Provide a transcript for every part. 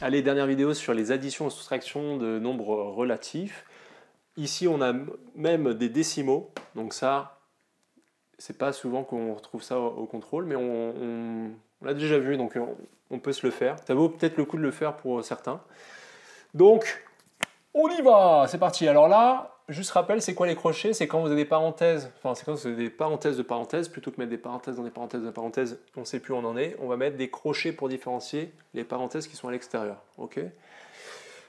Allez, dernière vidéo sur les additions et soustractions de nombres relatifs. Ici, on a même des décimaux. Donc ça, c'est pas souvent qu'on retrouve ça au contrôle, mais on l'a déjà vu, donc on peut se le faire. Ça vaut peut-être le coup de le faire pour certains. Donc, on y va, c'est parti. Alors là, juste rappel, c'est quoi les crochets? C'est quand vous avez des parenthèses, enfin c'est quand vous avez des parenthèses de parenthèses, plutôt que mettre des parenthèses dans des parenthèses de parenthèses, on ne sait plus où on en est. On va mettre des crochets pour différencier les parenthèses qui sont à l'extérieur. Ok.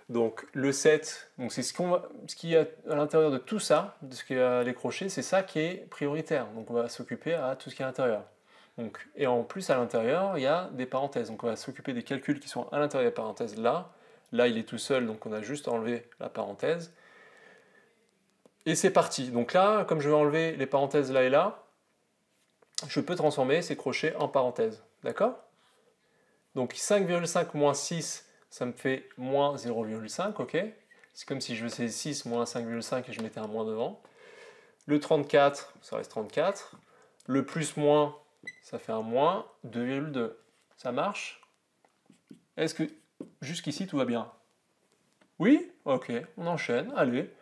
Donc le 7, c'est ce qui est à l'intérieur de tout ça, de ce qui est les crochets, c'est ça qui est prioritaire. Donc on va s'occuper à tout ce qui est à l'intérieur. Et en plus à l'intérieur, il y a des parenthèses. Donc on va s'occuper des calculs qui sont à l'intérieur des parenthèses là. Là il est tout seul, donc on a juste enlevé la parenthèse. Et c'est parti. Donc là, comme je vais enlever les parenthèses là et là, je peux transformer ces crochets en parenthèses. D'accord? Donc 5,5 moins 6, ça me fait moins 0,5, ok? C'est comme si je faisais 6 moins 5,5 et je mettais un moins devant. Le 34, ça reste 34. Le plus moins, ça fait un moins 2,2. Ça marche? Est-ce que jusqu'ici tout va bien? Oui? Ok, on enchaîne, allez.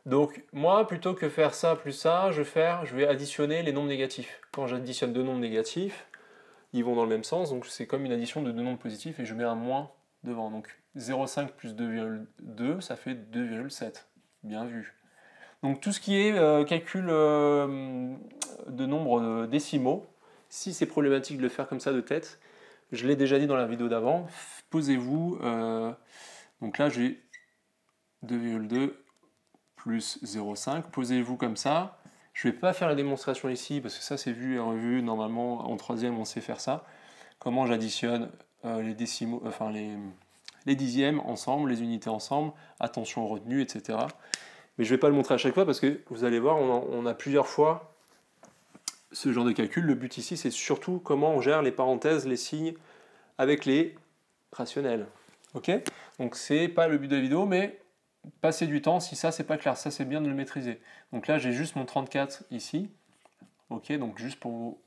Donc moi, plutôt que faire ça plus ça, je vais additionner les nombres négatifs. Quand j'additionne deux nombres négatifs, ils vont dans le même sens, donc c'est comme une addition de deux nombres positifs et je mets un moins devant. Donc 0,5 plus 2,2, ça fait 2,7. Bien vu. Donc tout ce qui est calcul de nombres décimaux, si c'est problématique de le faire comme ça de tête, je l'ai déjà dit dans la vidéo d'avant, posez-vous, donc là j'ai 2,2 plus 0,5, posez-vous comme ça. Je ne vais pas faire la démonstration ici, parce que ça c'est vu et revu, normalement en troisième on sait faire ça. Comment j'additionne les décimaux, enfin les dixièmes ensemble, les unités ensemble, attention aux retenues, etc. Mais je ne vais pas le montrer à chaque fois, parce que vous allez voir, on a plusieurs fois ce genre de calcul. Le but ici c'est surtout comment on gère les parenthèses, les signes, avec les rationnels. Ok? Donc c'est pas le but de la vidéo, mais passer du temps si ça c'est pas clair, ça c'est bien de le maîtriser. Donc là j'ai juste mon 34 ici, ok, donc juste pour vous.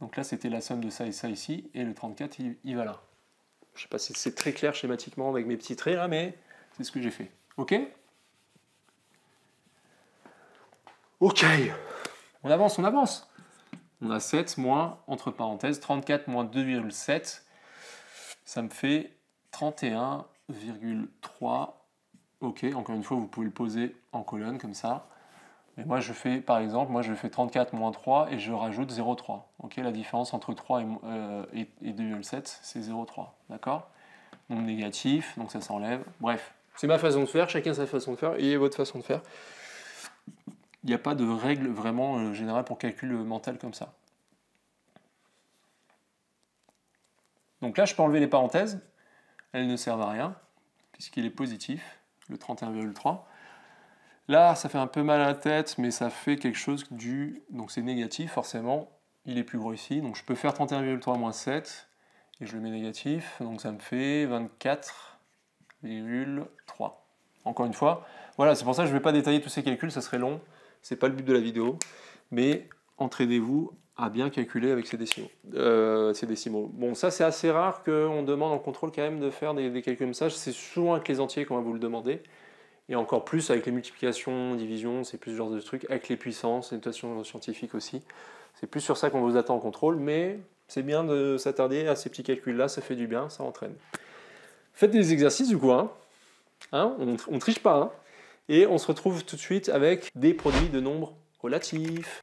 Donc là c'était la somme de ça et ça ici, et le 34 il va là. Je sais pas si c'est très clair schématiquement avec mes petits traits là, mais c'est ce que j'ai fait. Ok? Ok, on avance, on avance. On a 7 moins, entre parenthèses, 34 moins 2,7, ça me fait 31,3. Ok, encore une fois, vous pouvez le poser en colonne comme ça. Mais moi, je fais, par exemple, 34 moins 3 et je rajoute 0,3. Ok, la différence entre 3 et 2,7, c'est 0,3. D'accord? Donc négatif, donc ça s'enlève. Bref, c'est ma façon de faire, chacun sa façon de faire, et votre façon de faire. Il n'y a pas de règle vraiment générale pour calcul mental comme ça. Donc là, je peux enlever les parenthèses. Elles ne servent à rien, puisqu'il est positif, le 31,3. Là, ça fait un peu mal à la tête, mais ça fait quelque chose du... Donc c'est négatif, forcément. Il est plus gros ici. Donc je peux faire 31,3 moins 7, et je le mets négatif. Donc ça me fait 24,3. Encore une fois, voilà, c'est pour ça que je ne vais pas détailler tous ces calculs, ça serait long. C'est pas le but de la vidéo. Mais entraînez-vous à bien calculer avec ces décimaux. Bon, ça c'est assez rare qu'on demande en contrôle quand même de faire des calculs comme ça. C'est souvent avec les entiers qu'on va vous le demander. Et encore plus avec les multiplications, divisions, c'est plus ce genre de trucs, avec les puissances, les notations scientifiques aussi. C'est plus sur ça qu'on vous attend en contrôle, mais c'est bien de s'attarder à ces petits calculs-là, ça fait du bien, ça entraîne. Faites des exercices du coup, hein, on triche pas, hein, et on se retrouve tout de suite avec des produits de nombres relatifs.